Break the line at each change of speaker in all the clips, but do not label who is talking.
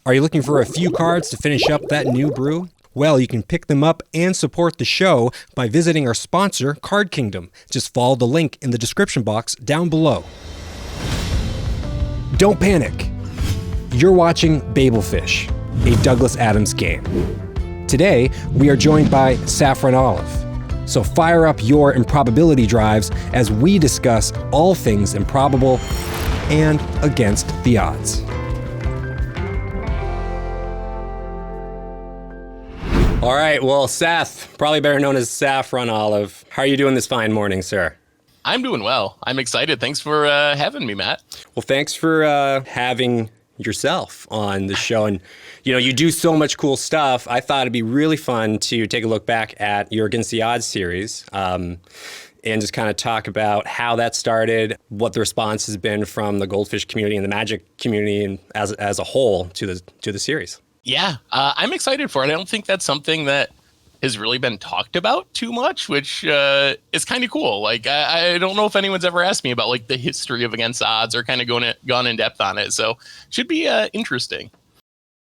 Are you looking for a few cards to finish up that new brew? Well, you can pick them up and support the show by visiting our sponsor, Card Kingdom. Just follow the link in the description box down below. Don't panic. You're watching Babel Fish, a Douglas Adams game. Today, we are joined by Saffron Olive. So fire up your improbability drives as we discuss all things improbable and against the odds. All right, well, Seth, probably better known as Saffron Olive. How are you doing this fine morning, sir?
I'm doing well. I'm excited. Thanks for having me, Matt.
Well, thanks for having yourself on the show. And, you know, you do so much cool stuff. I thought it'd be really fun to take a look back at your Against the Odds series and just kind of talk about how that started, what the response has been from the goldfish community and the magic community and as a whole to the series.
Yeah, I'm excited for it. I don't think that's something that has really been talked about too much, which is kind of cool. Like, I don't know if anyone's ever asked me about like the history of Against the Odds or kind of gone in depth on it. So should be interesting.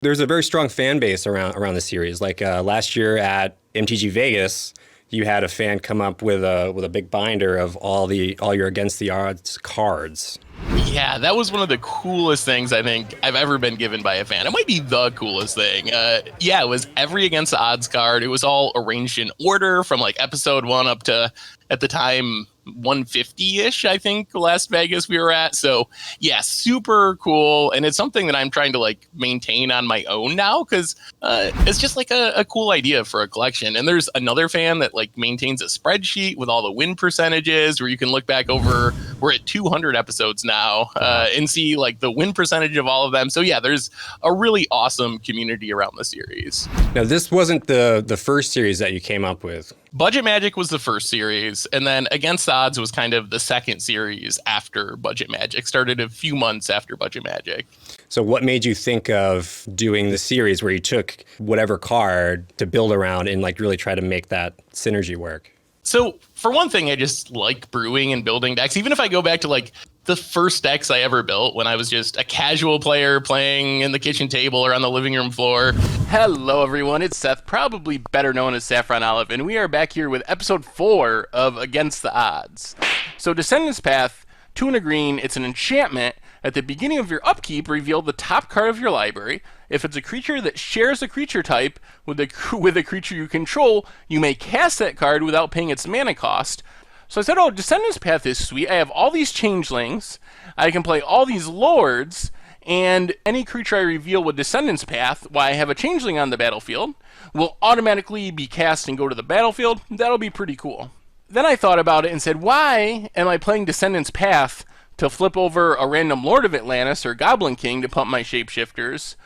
There's a very strong fan base around the series. Like last year at MTG Vegas, you had a fan come up with a big binder of all your Against the Odds cards.
Yeah, that was one of the coolest things I think I've ever been given by a fan. It might be the coolest thing. Yeah, it was every Against the Odds card. It was all arranged in order from like episode 1 up to, at the time, 150-ish, I think, Las Vegas we were at. So yeah, super cool. And it's something that I'm trying to like maintain on my own now because it's just like a cool idea for a collection. And there's another fan that like maintains a spreadsheet with all the win percentages where you can look back over, we're at 200 episodes now and see like the win percentage of all of them. So yeah, there's a really awesome community around the series.
Now, this wasn't the first series that you came up with.
Budget Magic was the first series, and then Against the Odds was kind of the second series after Budget Magic. Started a few months after Budget Magic.
So what made you think of doing the series where you took whatever card to build around and like really try to make that synergy work?
So for one thing, I just like brewing and building decks. Even if I go back to like the first decks I ever built when I was just a casual player playing in the kitchen table or on the living room floor. Hello, everyone. It's Seth, probably better known as Saffron Olive, and we are back here with episode 4 of Against the Odds. So Descendant's Path, 2 and a green, it's an enchantment. At the beginning of your upkeep, reveal the top card of your library. If it's a creature that shares a creature type with a creature you control, you may cast that card without paying its mana cost. So I said, oh, Descendant's Path is sweet. I have all these changelings. I can play all these lords. And any creature I reveal with Descendant's Path, while I have a changeling on the battlefield, will automatically be cast and go to the battlefield. That'll be pretty cool. Then I thought about it and said, why am I playing Descendant's Path to flip over a random Lord of Atlantis or Goblin King to pump my shapeshifters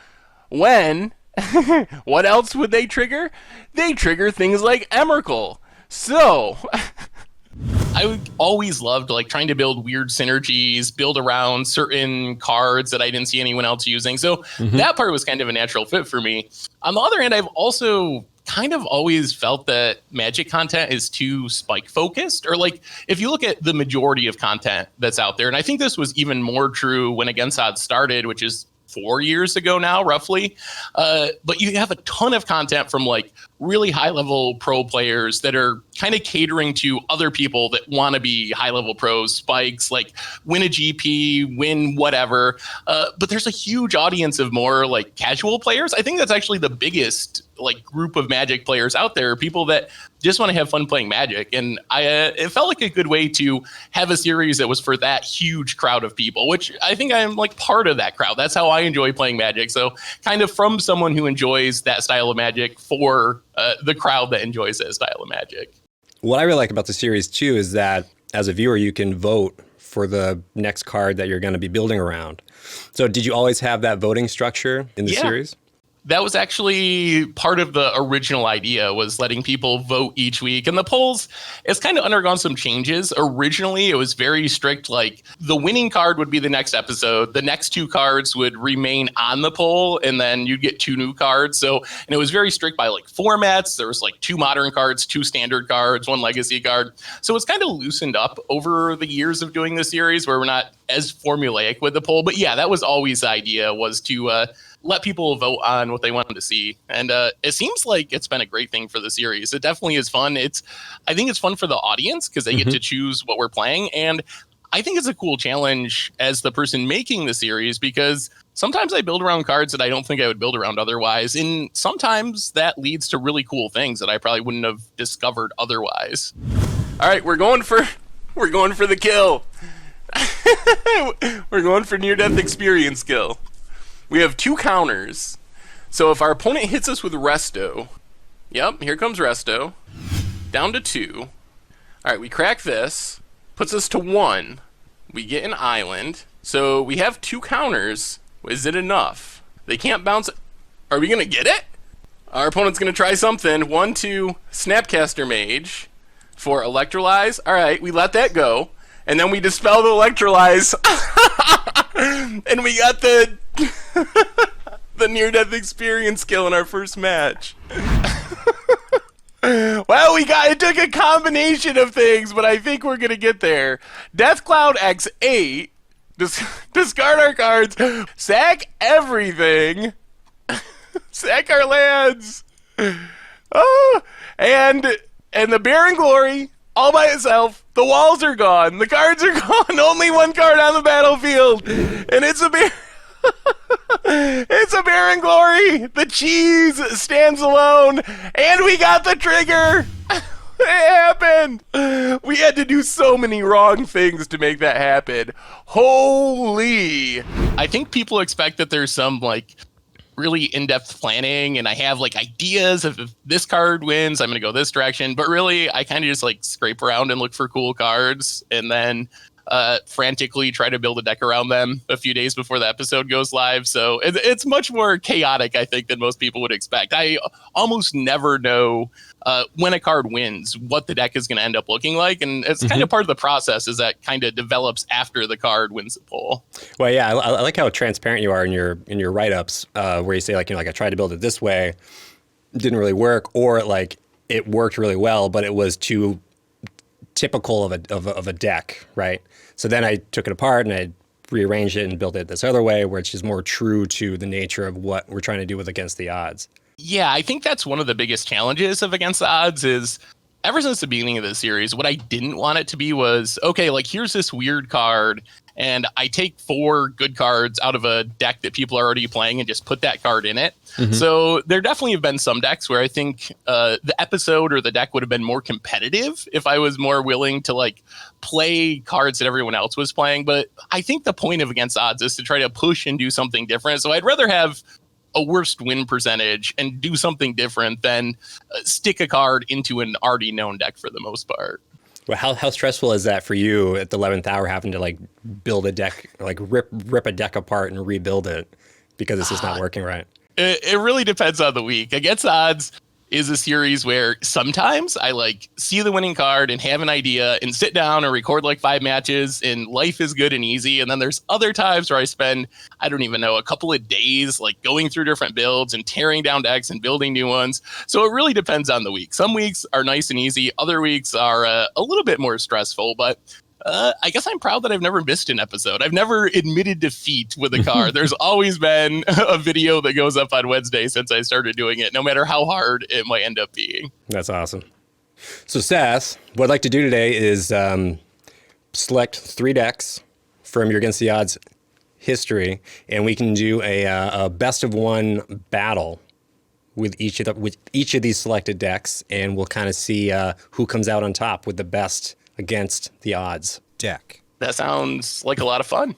when, what else would they trigger? They trigger things like Emrakul. So I always loved like trying to build weird synergies, build around certain cards that I didn't see anyone else using. So that part was kind of a natural fit for me. On the other hand, I've also kind of always felt that Magic content is too spike focused, or like if you look at the majority of content that's out there, and I think this was even more true when Against Odds started, which is 4 years ago now, roughly. But you have a ton of content from like really high level pro players that are kind of catering to other people that want to be high level pros, spikes, like win a GP, win whatever. But there's a huge audience of more like casual players. I think that's actually the biggest like group of Magic players out there, people that just want to have fun playing Magic. And it felt like a good way to have a series that was for that huge crowd of people, which I think I'm like part of that crowd. That's how I enjoy playing Magic. So kind of from someone who enjoys that style of Magic for the crowd that enjoys that style of Magic.
What I really like about the series too is that as a viewer, you can vote for the next card that you're going to be building around. So did you always have that voting structure in the series?
That was actually part of the original idea, was letting people vote each week. And the polls, it's kind of undergone some changes. Originally, it was very strict, like the winning card would be the next episode. The next 2 cards would remain on the poll, and then you'd get 2 new cards. So, and it was very strict by like formats. There was like 2 modern cards, 2 standard cards, 1 legacy card. So it's kind of loosened up over the years of doing this series, where we're not as formulaic with the poll. But yeah, that was always the idea, was to let people vote on what they wanted to see. And it seems like it's been a great thing for the series. It definitely is fun. I think it's fun for the audience because they get to choose what we're playing. And I think it's a cool challenge as the person making the series, because sometimes I build around cards that I don't think I would build around otherwise. And sometimes that leads to really cool things that I probably wouldn't have discovered otherwise.
All right, we're going for the kill. We're going for near-death experience kill. We have 2 counters. So if our opponent hits us with Resto, yep, here comes Resto, down to 2. All right, we crack this, puts us to 1. We get an island. So we have 2 counters. Is it enough? They can't bounce. Are we going to get it? Our opponent's going to try something. 1, 2, Snapcaster Mage for Electrolyze. All right, we let that go. And then we dispel the Electrolyze. And we got the the near-death experience kill in our first match. Well, it took a combination of things, but I think we're going to get there. Death Cloud X8. Discard our cards. Sack everything. Sack our lands. Oh, and the Baron Glory, all by itself. The walls are gone. The cards are gone. Only 1 card on the battlefield. And it's a It's a Baron Glory. The cheese stands alone. And we got the trigger. It happened. We had to do so many wrong things to make that happen. Holy.
I think people expect that there's some really in-depth planning, and I have ideas of if this card wins, I'm going to go this direction. But really, I kind of just scrape around and look for cool cards, and then frantically try to build a deck around them a few days before the episode goes live. So it's much more chaotic, I think, than most people would expect. I almost never know when a card wins what the deck is going to end up looking like, and it's kind of part of the process is that kind of develops after the card wins the poll.
Well, yeah, I like how transparent you are in your write-ups, where you say I tried to build it this way, didn't really work, or it worked really well, but it was too typical of a deck, right? So then I took it apart and I rearranged it and built it this other way, which is more true to the nature of what we're trying to do with Against the Odds.
Yeah, I think that's one of the biggest challenges of Against the Odds is ever since the beginning of the series, what I didn't want it to be was, okay, here's this weird card, and I take 4 good cards out of a deck that people are already playing and just put that card in it. So there definitely have been some decks where I think the episode or the deck would have been more competitive if I was more willing to play cards that everyone else was playing. But I think the point of Against Odds is to try to push and do something different. So I'd rather have a worst win percentage and do something different than stick a card into an already known deck for the most part.
Well, how stressful is that for you at the 11th hour, having to build a deck, rip a deck apart and rebuild it because it's just not working right?
It really depends on the week. Against Odds is a series where sometimes I see the winning card and have an idea and sit down and record 5 matches and life is good and easy. And then there's other times where I spend, I don't even know, a couple of days going through different builds and tearing down decks and building new ones. So it really depends on the week. Some weeks are nice and easy. Other weeks are a little bit more stressful, but I guess I'm proud that I've never missed an episode. I've never admitted defeat with a card. There's always been a video that goes up on Wednesday since I started doing it, no matter how hard it might end up being.
That's awesome. So, Sass, what I'd like to do today is select 3 decks from your Against the Odds history, and we can do a best of 1 battle with each of these selected decks, and we'll kind of see who comes out on top with the best Against the Odds deck.
That sounds like a lot of fun.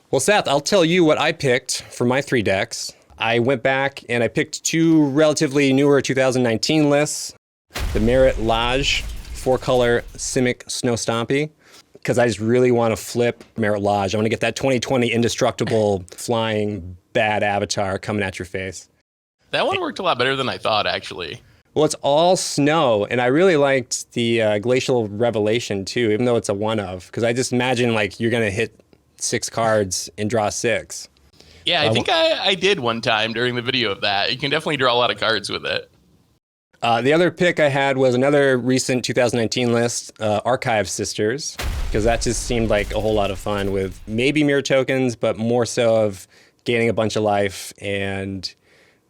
Well, Seth, I'll tell you what I picked for my 3 decks. I went back and I picked 2 relatively newer 2019 lists. The Merit Lodge 4-color Simic Snow Stompy, because I just really want to flip Merit Lodge. I want to get that 2020 indestructible flying bad avatar coming at your face.
That one worked a lot better than I thought, actually.
Well, it's all snow, and I really liked the Glacial Revelation, too, even though it's a one-of, because I just imagine, you're going to hit 6 cards and draw 6.
Yeah, I think I did one time during the video of that. You can definitely draw a lot of cards with it.
The other pick I had was another recent 2019 list, Archive Sisters. because that just seemed like a whole lot of fun with maybe mirror tokens, but more so of gaining a bunch of life and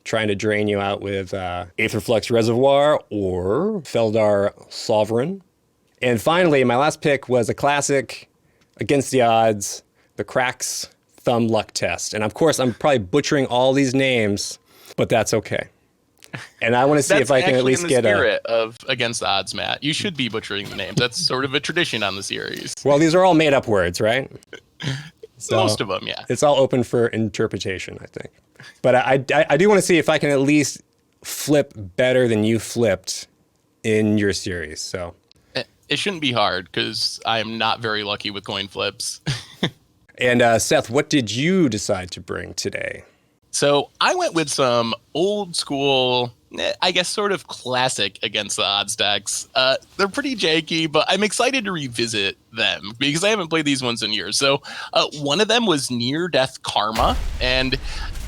trying to drain you out with Aetherflux Reservoir or Feldar Sovereign. And finally, my last pick was a classic, against the odds, the Cracks Thumb Luck Test. And of course, I'm probably butchering all these names, but that's okay. And I want to see if I can at least get
spirit of Against the Odds, Matt. You should be butchering the names. That's sort of a tradition on the series.
Well, these are all made up words, right? So
most of them, yeah.
It's all open for interpretation, I think. But I do want to see if I can at least flip better than you flipped in your series. So
it shouldn't be hard because I am not very lucky with coin flips.
And Seth, what did you decide to bring today?
So I went with some old school, I guess sort of classic Against the Odds decks. They're pretty janky, but I'm excited to revisit them because I haven't played these ones in years. So one of them was Near Death Karma, and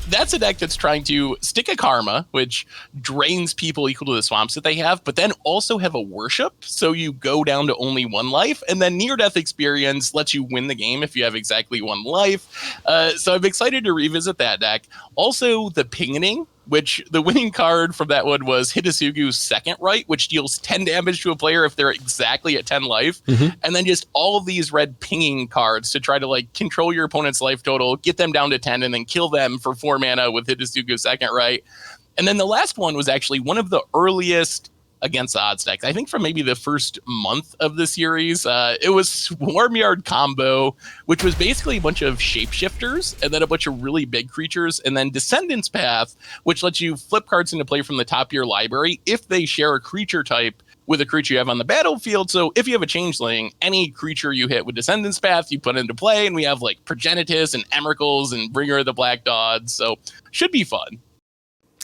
that's a deck that's trying to stick a Karma, which drains people equal to the swamps that they have, but then also have a Worship, so you go down to only one life, and then Near Death Experience lets you win the game if you have exactly one life. So I'm excited to revisit that deck. Also, the Pingening, which the winning card from that one was Hitasugu's Second Right, which deals 10 damage to a player if they're exactly at 10 life. And then just all of these red pinging cards to try to like control your opponent's life total, get them down to 10, and then kill them for 4 mana with Hitasugu's Second Right. And then the last one was actually one of the earliest Against the Odds decks, I think from maybe the first month of the series. It was Swarmyard Combo, which was basically a bunch of shapeshifters and then a bunch of really big creatures, and then Descendants Path, which lets you flip cards into play from the top of your library if they share a creature type with a creature you have on the battlefield. So if you have a Changeling, any creature you hit with Descendants Path, you put into play, and we have like Progenitus and Emeralds and Bringer of the Black Dogs, so should be fun.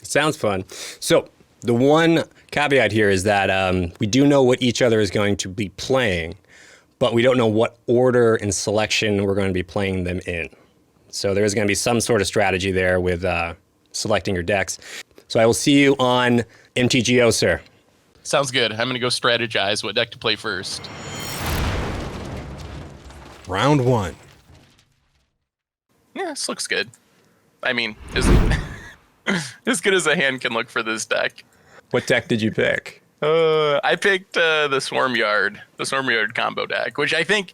Sounds fun. So the one caveat here is that we do know what each other is going to be playing, but we don't know what order and selection we're going to be playing them in. So there is going to be some sort of strategy there with selecting your decks. So I will see you on MTGO, sir.
Sounds good. I'm going to go strategize what deck to play first.
Round 1.
Yeah, this looks good. I mean, as good as a hand can look for this deck.
What deck did you pick?
I picked the Swarmyard combo deck, which I think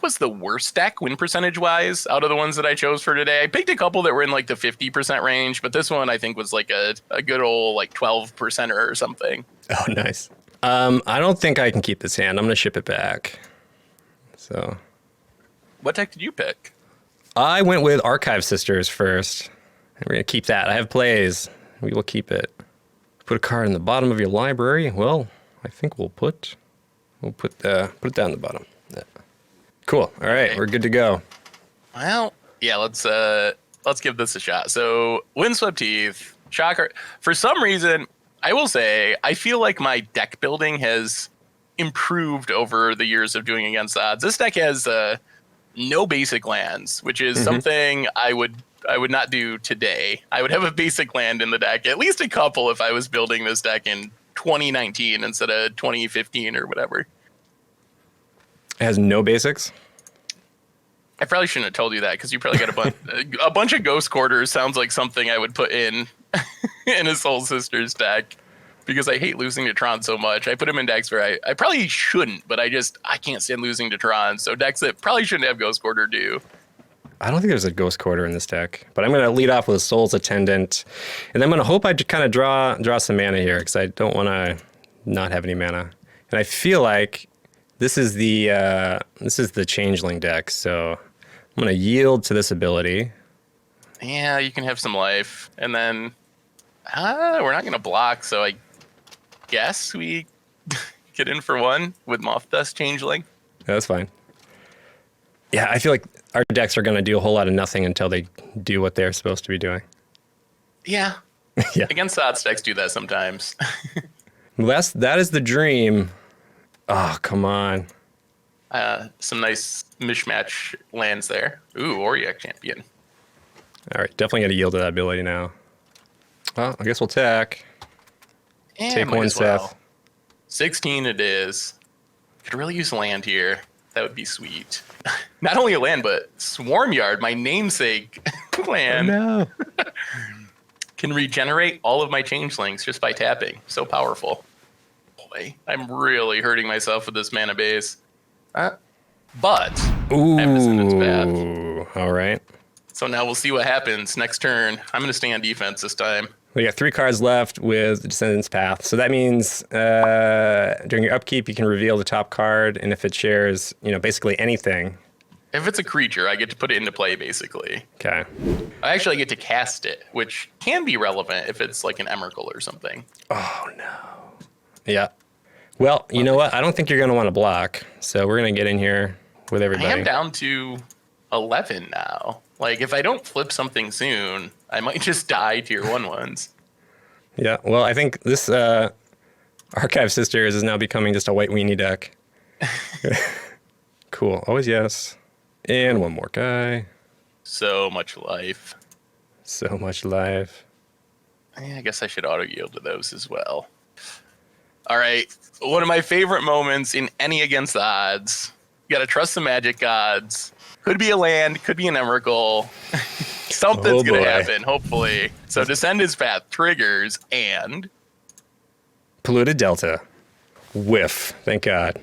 was the worst deck win percentage wise out of the ones that I chose for today. I picked a couple that were in like the 50% range, but this one I think was like a good old like 12% or something.
Oh, nice. I don't think I can keep this hand. I'm going to ship it back. So,
what deck did you pick?
I went with Archive Sisters first. And we're going to keep that. I have plays. We will keep it. Put a card in the bottom of your library. Well, I think we'll put it down the bottom. Yeah. Cool. All right, okay. We're good to go.
Well, yeah, let's give this a shot. So, Windswept Heath, Shocker. For some reason, I will say, I feel like my deck building has improved over the years of doing Against the Odds. This deck has no basic lands, which is something I would not do today. I would have a basic land in the deck, at least a couple if I was building this deck in 2019 instead of 2015 or whatever.
It has no basics?
I probably shouldn't have told you that because you probably got a bunch of Ghost Quarters sounds like something I would put in a Soul Sisters deck because I hate losing to Tron so much. I put them in decks where I probably shouldn't, but I can't stand losing to Tron. So decks that probably shouldn't have Ghost Quarter do.
I don't think there's a Ghost Quarter in this deck, but I'm going to lead off with a Soul's Attendant, and I'm going to hope I kind of draw some mana here because I don't want to not have any mana. And I feel like this is the Changeling deck, so I'm going to yield to this ability.
Yeah, you can have some life, and then we're not going to block, so I guess we get in for one with Moth Dust Changeling.
That's fine. Yeah, I feel like our decks are going to do a whole lot of nothing until they do what they're supposed to be doing.
Yeah.
Yeah.
Against odds decks do that sometimes.
Well, that is the dream. Oh, come on.
Some nice mishmatch lands there. Ooh, Auric Champion.
All right, definitely got to yield to that ability now. Well, I guess we'll attack.
Yeah,
take one, Seth.
16 it is. Could really use land here. That would be sweet. Not only a land, but Swarm Yard, my namesake land,
No.
can regenerate all of my changelings just by tapping. So powerful. Boy, I'm really hurting myself with this mana base. But
Ooh.
I have Descendant's Path.
All right.
So now we'll see what happens next turn. I'm going to stay on defense this time.
We got 3 cards left with the Descendant's Path. So that means during your upkeep, you can reveal the top card, and if it shares, basically anything.
If it's a creature, I get to put it into play, basically.
Okay.
I actually get to cast it, which can be relevant if it's like an Emrakul or something.
Oh, no. Yeah. Well, you know what? I don't think you're going to want to block, so we're going to get in here with everybody.
I am down to 11 now. Like, if I don't flip something soon, I might just die to your 1/1s.
Yeah, well, I think this Archive Sisters is now becoming just a white weenie deck. Cool. Always yes. And one more guy.
So much life.
So much life.
I guess I should auto-yield to those as well. All right. One of my favorite moments in any Against the Odds. You got to trust the magic gods. Could be a land, could be an Emrakul. Something's going to happen, hopefully. So Descendant's Path triggers and...
Polluted Delta. Whiff. Thank God.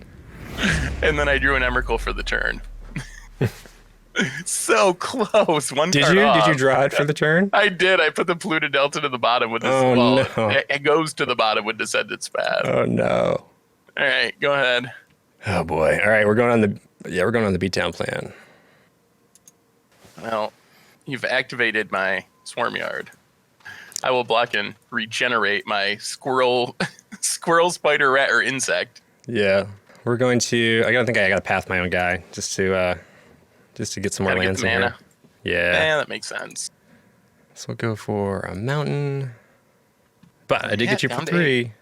And then I drew an Emrakul for the turn. So close. One
Did
card
you?
off.
Did you draw it for the turn?
I did. I put the Polluted Delta to the bottom with this.
Oh, no.
It goes to the bottom with Descendant's Path.
Oh, no.
All right, go ahead.
Oh, boy. All right, we're going on the beatdown plan.
Well, you've activated my Swarm Yard. I will block and regenerate my squirrel, spider, rat, or insect.
Yeah, we're going to. I think I got to path my own guy just to get some more
Gotta get
lands
the
in
mana.
here. Yeah,
that makes sense.
so we'll go for a mountain. But I did get you for
down to
3.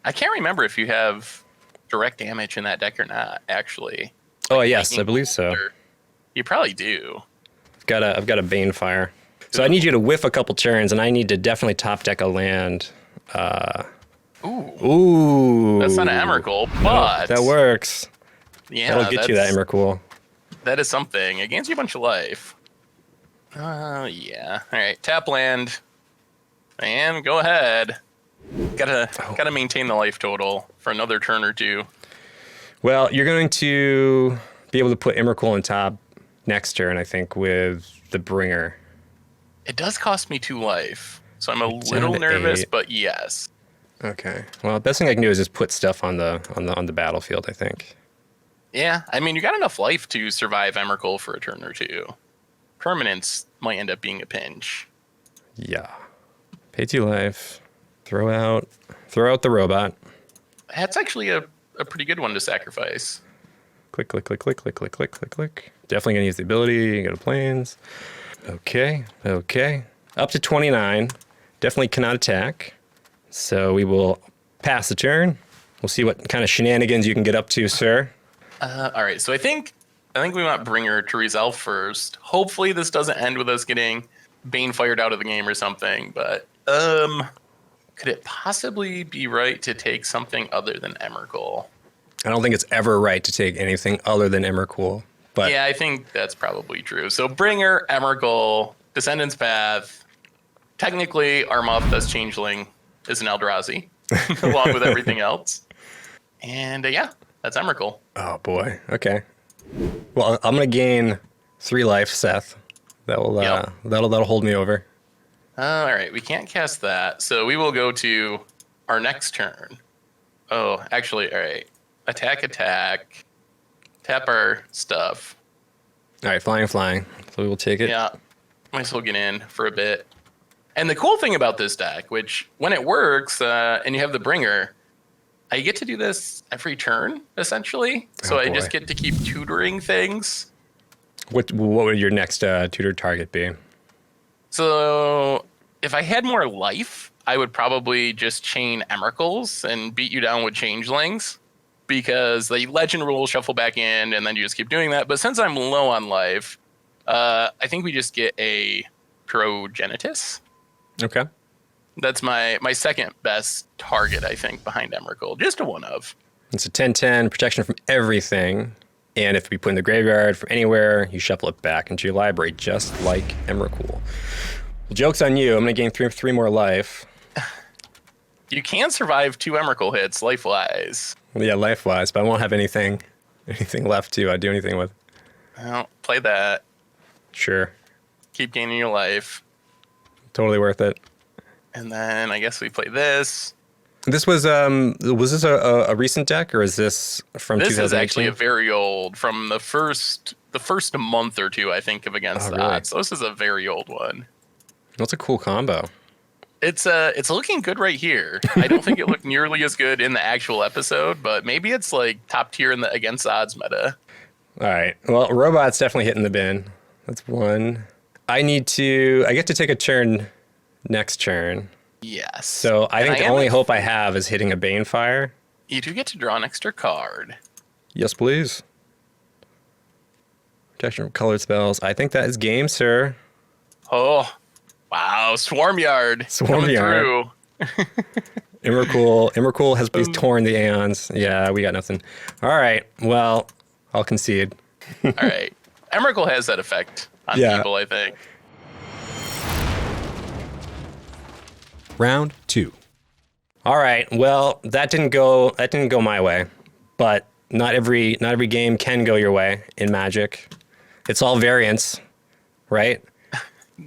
I can't remember if you have direct damage in that deck or not. Actually,
Oh yes, I
lightning
believe so.
bolter. You probably do.
I've got a Banefire. So I need you to whiff a couple turns, and I need to definitely top deck a land. Ooh.
That's not an Emrakul, but
That works.
yeah,
That'll get you that Emrakul.
That is something. It gains you a bunch of life. Yeah. All right. Tap land. And go ahead. Gotta maintain the life total for another turn or two.
Well, you're going to be able to put Emrakul on top next turn, I think, with the Bringer.
It does cost me 2 life, so I'm a
Down
little
to
nervous,
8.
but yes.
Okay. Well, the best thing I can do is just put stuff on the battlefield, I think.
Yeah, I mean, you got enough life to survive Emrakul for a turn or two. Permanence might end up being a pinch.
Yeah. Pay 2 life. Throw out the robot.
That's actually a pretty good one to sacrifice.
Click, click, click, click, click, click, click, click, click. Definitely gonna use the ability. Go to planes. Okay. Up to 29. Definitely cannot attack. So we will pass the turn. We'll see what kind of shenanigans you can get up to, sir.
All right, so I think we want Bringer to resolve first. Hopefully this doesn't end with us getting Bane fired out of the game or something, but could it possibly be right to take something other than Emrakul?
I don't think it's ever right to take anything other than Emrakul. But
Yeah, I think that's probably true. So Bringer, Emrakul, Descendant's Path. Technically, our Moth's Changeling is an Eldrazi, along with everything else. And yeah, that's Emrakul.
oh boy. Okay. Well, I'm gonna gain 3 life, Seth. That will
Yep.
that'll hold me over.
All right, we can't cast that. So we will go to our next turn. Oh, actually, all right. Attack. Tap our stuff.
All right, flying. So we will take it.
Yeah, might as well get in for a bit. And the cool thing about this deck, which when it works and you have the Bringer, I get to do this every turn, essentially. So
Oh,
I
boy.
just get to keep tutoring things.
What would your next tutor target be?
So if I had more life, I would probably just chain Emrakuls and beat you down with Changelings, because the Legend rules shuffle back in, and then you just keep doing that. But since I'm low on life, I think we just get a Progenitus.
Okay.
That's my second best target, I think, behind Emrakul. Just a one of.
It's a 10/10 protection from everything. And if we put in the graveyard from anywhere, you shuffle it back into your library, just like Emrakul. Well, joke's on you. I'm going to gain three more life.
You can survive 2 Emrakul hits, life-wise.
Yeah, life-wise, but I won't have anything left to do anything with.
Well, play that.
Sure.
Keep gaining your life.
Totally worth it.
And then I guess we play this.
This was this a recent deck, or is this from 2018?
This is actually a very old, from the first month or two, I think, of Against the Odds. So this is a very old one.
That's a cool combo.
It's looking good right here. I don't think it looked nearly as good in the actual episode, but maybe it's like top tier in the Against the Odds meta.
All right. Well, Robot's definitely hitting the bin. That's one. I get to take a turn next turn.
Yes.
So I think the only hope I have is hitting a Banefire.
You do get to draw an extra card.
Yes, please. Protection from colored spells. I think that is game, sir.
Oh, wow. Swarmyard.
Swarmyard. Emrakul has torn the Aeons. Yeah, we got nothing. All right. Well, I'll concede.
All right. Emrakul has that effect on people, I think.
Round 2. All right. Well, that didn't go my way, but not every game can go your way in Magic. It's all variance, right?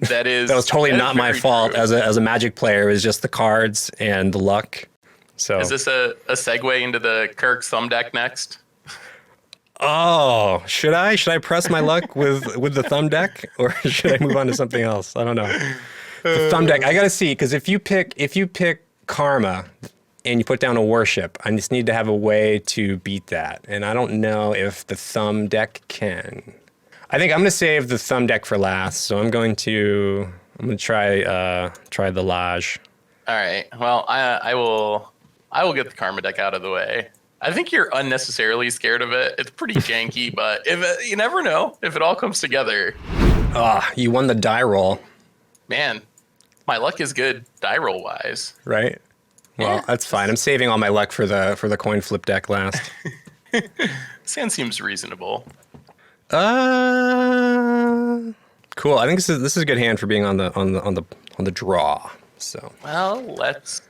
That
was totally not my fault as a Magic player. It was just the cards and the luck. So
is this a segue into the Kirk thumb deck next?
Oh, should I press my luck with the thumb deck, or should I move on to something else? I don't know. The thumb deck, I gotta see, because if you pick Karma and you put down a Worship, I just need to have a way to beat that, and I don't know if the thumb deck can. I think I'm gonna save the thumb deck for last, so I'm gonna try the Lage.
All right. Well, I will get the Karma deck out of the way. I think you're unnecessarily scared of it. It's pretty janky, but you never know if it all comes together.
You won the die roll.
Man, my luck is good die roll wise.
Right? Well, that's fine. I'm saving all my luck for the coin flip deck last.
Sand seems reasonable.
Cool. I think this is a good hand for being on the draw. So.
Well, let's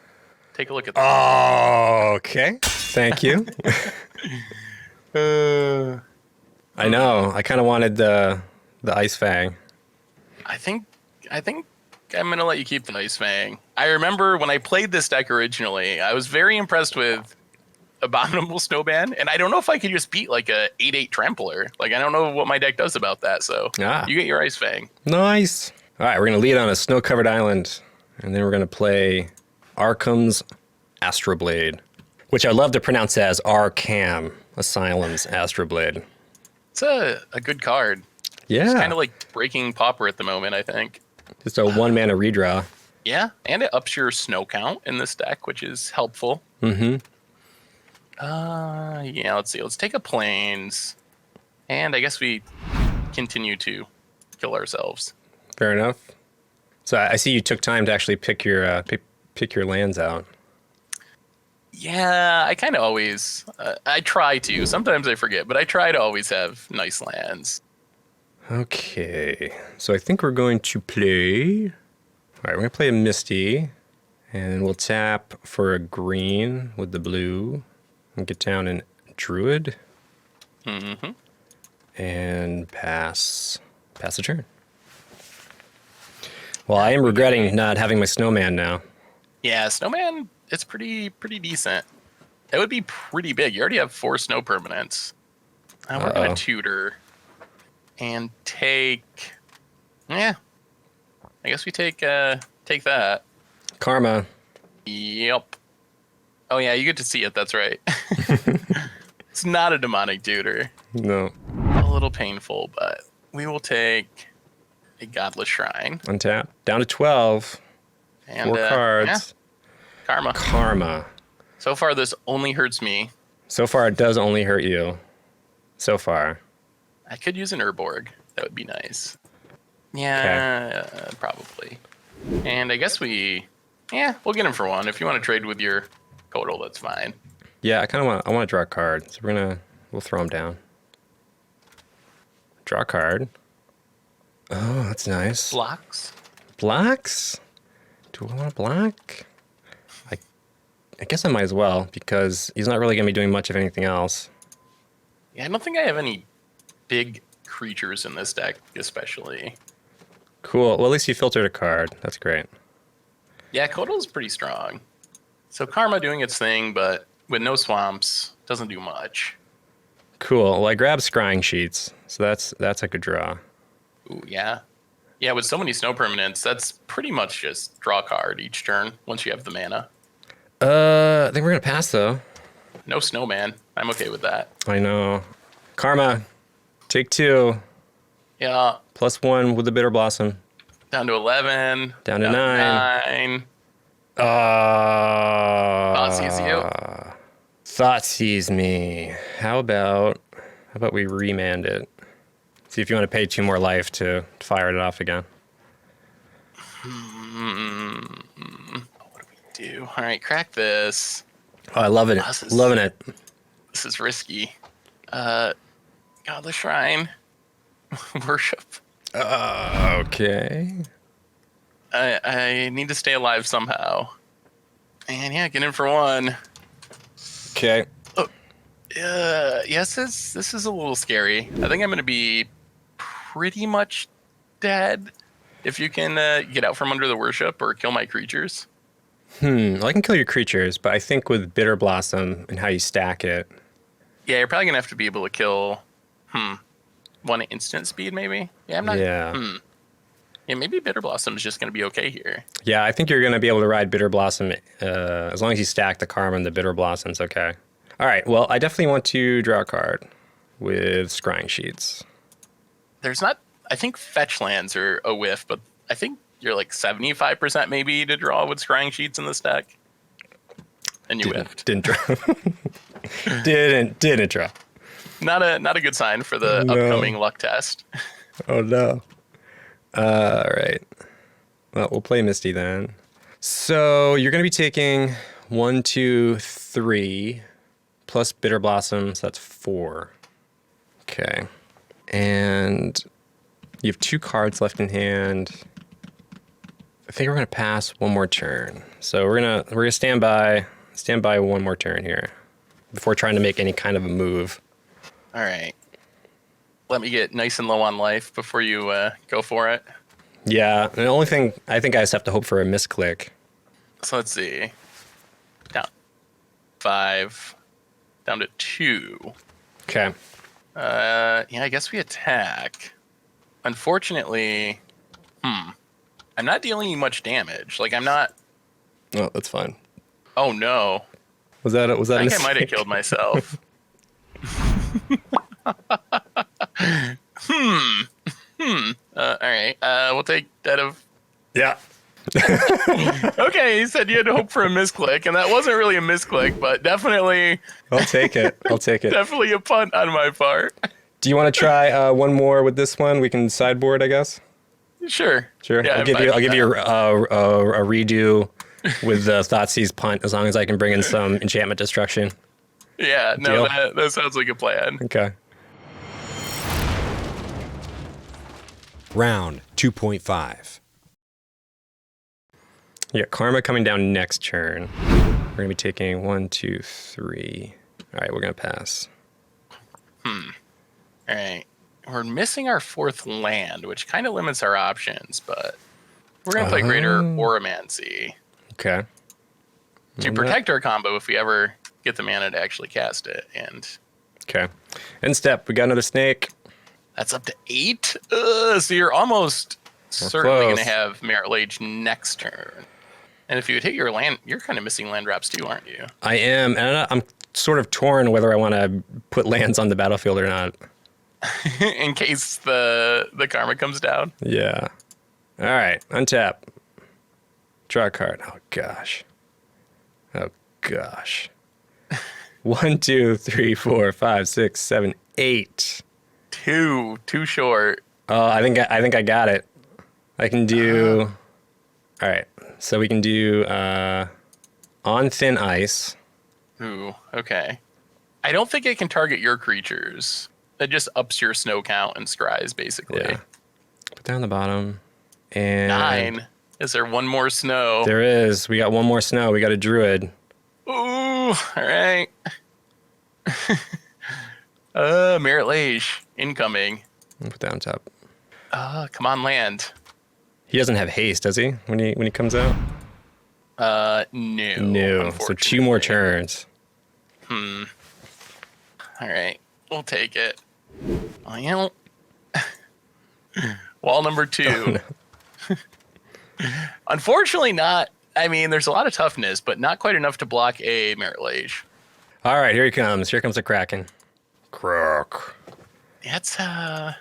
take a look at that.
Okay. Thank you. I know. I kind of wanted the Ice Fang. I think I'm going to let you keep the Ice Fang. I remember when I played this deck originally, I was very impressed with Abominable Snowman, and I don't know if I could just beat like a 8/8 Trampler. Like, I don't know what my deck does about that, so you get your Ice Fang. Nice. All right, we're going to lead on a snow-covered island, and then we're going to play Arkham's Astroblade, which I love to pronounce as Arkham Asylum's Astroblade. It's a good card. Yeah. It's kind of like Breaking Pauper at the moment, I think. Just a 1-mana redraw. Yeah, and it ups your snow count in this deck, which is helpful. Mm-hmm. Yeah, let's see. Let's take a Plains, and I guess we continue to kill ourselves. Fair enough. So I see you took time to actually pick your lands out. Yeah, I kind of always... I try to. Sometimes I forget, but I try to always have nice lands. Okay, so I think we're going to play... All right, we're going to play a Misty, and we'll tap for a green with the blue, and get down in Druid, and pass the turn. Well, I am regretting not having my Snowman now. Yeah, Snowman, it's pretty decent. It would be pretty big. You already have 4 snow permanents. We're going to tutor and take... Yeah. I guess we take that. Karma. Yep. Oh, yeah, you get to see it. That's right. It's not a demonic tutor. No. A little painful, but we will take a Godless Shrine. Untap. Down to 12. And 4 cards. Yeah. Karma. So far, this only hurts me. So far, it does only hurt you. So far. I could use an Urborg. That would be nice. Yeah, probably. And I guess we'll get him for 1. If you want to trade with your Kotal, that's fine. Yeah, I want to draw a card, so we'll throw him down. Draw a card. Oh, that's nice.
Blocks.
Blacks? Do I want a black? I guess I might as well, because he's not really going to be doing much of anything else.
Yeah, I don't think I have any big creatures in this deck, especially.
Cool. Well, at least you filtered a card. That's great.
Yeah, Kotal's pretty strong. So Karma doing its thing, but with no swamps, doesn't do much.
Cool. Well, I grabbed Scrying Sheets, so that's a good draw.
Ooh, yeah. Yeah, with so many snow permanents, that's pretty much just draw a card each turn once you have the mana.
I think we're going to pass, though.
No snowman. I'm okay with that.
I know. Karma, take 2.
Yeah.
+1 with the Bitter Blossom.
Down to 11.
Down to 9.
Sees you.
Thought sees me. How about we remand it? See if you want to pay 2 more life to fire it off again.
What do we do? All right, crack this.
Oh, I love it. Loving it.
This is risky. Godless Shrine. Worship.
Okay.
I need to stay alive somehow. And yeah, get in for 1.
Okay.
Yes, this is a little scary. I think I'm going to be pretty much dead if you can get out from under the worship or kill my creatures.
Well, I can kill your creatures, but I think with Bitter Blossom and how you stack it.
Yeah, you're probably going to have to be able to kill 1 instant speed, maybe? Yeah, I'm not...
Yeah.
Yeah, maybe Bitter Blossom is just going to be okay here.
Yeah, I think you're going to be able to ride Bitter Blossom as long as you stack the Karma and the Bitter Blossom's okay. All right, well, I definitely want to draw a card with Scrying Sheets.
There's not... I think fetch lands are a whiff, but I think you're like 75% maybe to draw with Scrying Sheets in this deck. And you whiffed.
Didn't draw. didn't draw.
Not a good sign for the upcoming luck test.
Oh, no. All right. Well, we'll play Misty then. So you're going to be taking 1, 2, 3 plus Bitter Blossom, so that's 4. Okay. And you have 2 cards left in hand. I think we're going to pass 1 more turn. So we're gonna stand by 1 more turn here before trying to make any kind of a move.
All right. Let me get nice and low on life before you go for it.
Yeah, the only thing, I think I just have to hope for a misclick.
So let's see. Down 5. Down to 2.
Okay.
Yeah, I guess we attack. Unfortunately, I'm not dealing you much damage. Like, I'm not...
Oh, that's fine.
Oh, no.
Was that
I
a
think I
mistake?
might have killed myself. All right. We'll take that of...
Yeah.
Okay, you said you had to hope for a misclick, and that wasn't really a misclick, but definitely...
I'll take it.
Definitely a punt on my part.
Do you want to try 1 more with this one? We can sideboard, I guess.
Sure.
Yeah, I'll give you a redo with the Thoughtseize punt as long as I can bring in some enchantment destruction.
Yeah, no, that sounds like a plan.
Okay.
Round 2.5.
Yeah, Karma coming down next turn. We're gonna be taking 1, 2, 3. All right, we're gonna pass.
All right. We're missing our 4th land, which kind of limits our options, but we're going to play Greater Oromancy
Okay.
to protect our combo if we ever get the mana to actually cast it. And
Okay. End step. We got another snake.
that's up to 8. So you're almost certainly going to
close.
have Merit Lage next turn. And if you would hit your land, you're kind of missing land drops too, aren't you?
I am, and I'm sort of torn whether I want to put lands on the battlefield or not.
In case the karma comes down.
Yeah. All right. Untap. Draw a card. Oh, gosh. 1, 2, 3, 4, 5, 6, 7, 8.
Too short.
Oh, I think I got it. I can do... All right. So we can do On Thin Ice.
Ooh, okay. I don't think it can target your creatures. That just ups your snow count and scries, basically.
Yeah. Put down the bottom. And
9. Is there one more snow?
there is. We got one more snow. We got a druid.
Ooh, all right. Merit Lage, incoming.
I'll put that on top.
Come on, land.
He doesn't have haste, does he? When he comes out?
No.
No. So 2 more turns.
All right. We'll take it. Well, wall number 2.
Oh, no.
Unfortunately not. I mean, there's a lot of toughness, but not quite enough to block a Merit Lage.
All right, here he comes. Here comes the Kraken. Croak.
That's, I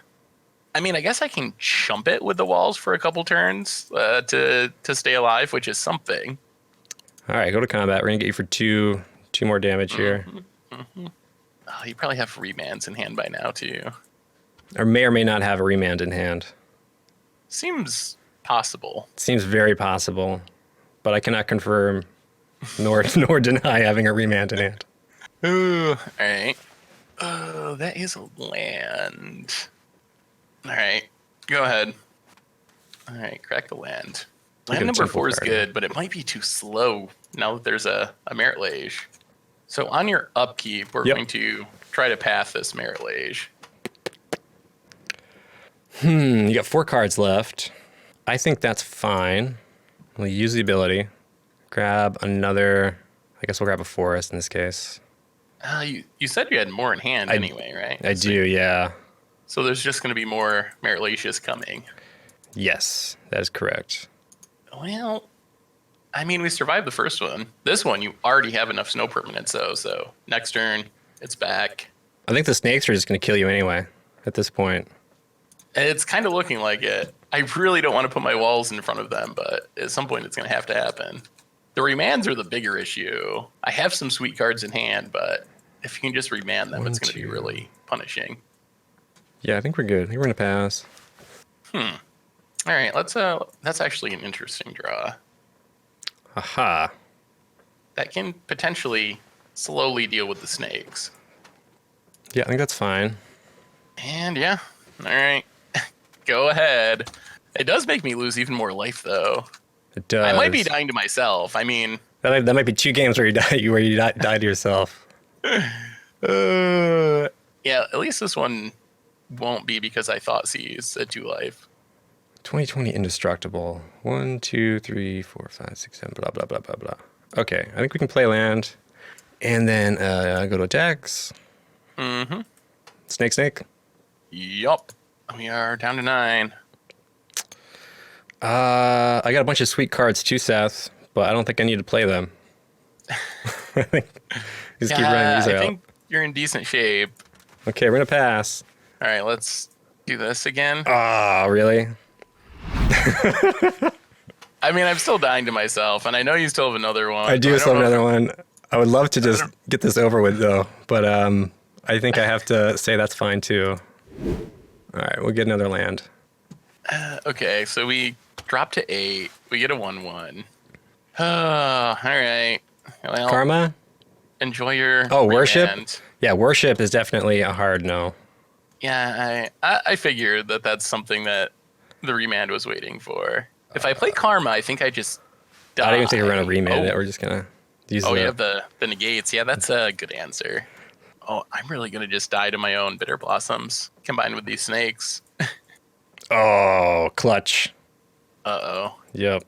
mean, I guess I can chump it with the walls for a couple turns to stay alive, which is something.
All right, go to combat. We're going to get you for 2 more damage here.
Oh, you probably have remands in hand by now, too.
Or may or may not have a remand in hand.
Seems possible.
Seems very possible, but I cannot confirm nor deny having a remand in hand.
Ooh, all right. Oh, that is a land. All right, go ahead. All right, crack the land. Land number 4 is good, but it might be too slow now that there's a Merit Lage. So on your upkeep, we're going to try to path this Merit Lage.
You got 4 cards left. I think that's fine. We'll use the ability. Grab another. I guess we'll grab a forest in this case.
You said you had more in hand anyway, right?
I do, yeah.
So there's just going to be more Merit Lages coming.
Yes, that is correct.
Well, I mean, we survived the first one. This one, you already have enough snow permanents, though. So next turn, it's back.
I think the snakes are just going to kill you anyway at this point.
It's kind of looking like it. I really don't want to put my walls in front of them, but at some point it's going to have to happen. The remands are the bigger issue. I have some sweet cards in hand, but if you can just remand them, it's going to be really punishing.
Yeah, I think we're good. I think we're going to pass.
All right, that's actually an interesting draw.
Aha.
That can potentially slowly deal with the snakes.
Yeah, I think that's fine.
And yeah, all right. Go ahead. It does make me lose even more life, though.
It does.
I might be dying to myself. I mean,
that might be 2 games where you die to yourself.
yeah, at least this one won't be because I thought C's at 2 life.
2020 indestructible. 1, 2, 3, 4, 5, 6, 7, blah, blah, blah, blah, blah. Okay, I think we can play land. And then go to attacks.
Mm-hmm.
Snake.
Yup. We are down to 9.
I got a bunch of sweet cards too, Seth, but I don't think I need to play them. I think just keep running these out.
I think you're in decent shape.
Okay, we're going to pass.
All right, let's do this again.
Oh, really?
I mean, I'm still dying to myself, and I know you still have another one.
I do still have another one. I would love to just get this over with, though, but I think I have to say that's fine, too. All right, we'll get another land.
Okay, so we drop to 8. We get a 1/1. All right. Well,
Karma?
Enjoy your
worship?
remand.
Yeah, worship is definitely a hard no.
Yeah, I figured that's something that the remand was waiting for. If I play Karma, I think I just die.
I don't even think we're going to remand it. We're just going to use
you have the negates. Yeah, that's a good answer. Oh, I'm really going to just die to my own Bitter Blossoms combined with these snakes.
Oh, clutch.
Uh-oh.
Yep.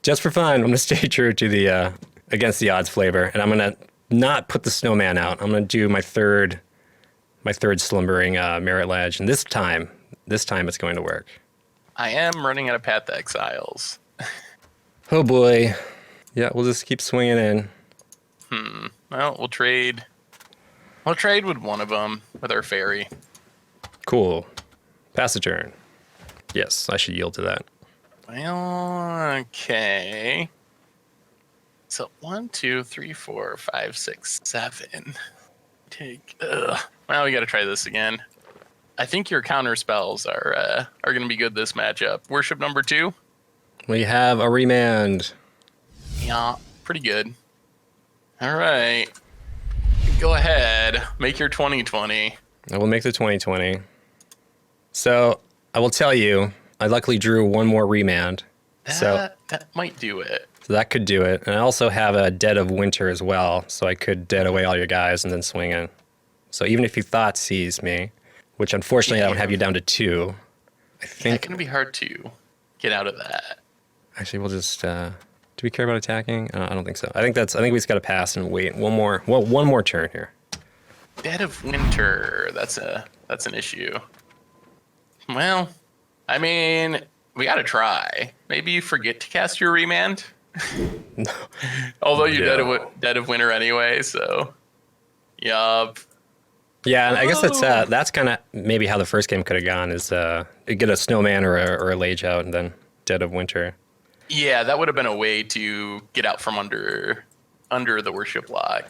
Just for fun, I'm going to stay true to the against the odds flavor, and I'm going to not put the snowman out. I'm going to do my third slumbering Merit Lage, and this time it's going to work.
I am running out of Path to Exiles.
Oh boy. Yeah, we'll just keep swinging in.
Well, we'll trade. We'll trade with one of them, with our fairy.
Cool. Pass the turn. Yes, I should yield to that.
Well, okay. So 1, 2, 3, 4, 5, 6, 7. Well, we got to try this again. I think your counter spells are going to be good this matchup. Worship number 2.
We have a remand.
Yeah, pretty good. All right. Go ahead. Make your 2020.
I will make the 2020. So I will tell you, I luckily drew one more remand.
That might do it.
So that could do it. And I also have a Dead of Winter as well, so I could dead away all your guys and then swing in. So even if you thought seize me, which unfortunately I don't have you down to 2, I think...
It's going to be hard to get out of that.
Actually, we'll just... do we care about attacking? I don't think so. I think we just got to pass and wait one more turn here.
Dead of Winter, that's an issue. Well, I mean, we got to try. Maybe you forget to cast your remand.
No.
Although you're dead of winter anyway, so yup.
Yeah, and I guess that's kind of maybe how the first game could have gone is get a snowman or a lage out and then Dead of Winter.
Yeah, that would have been a way to get out from under the worship block.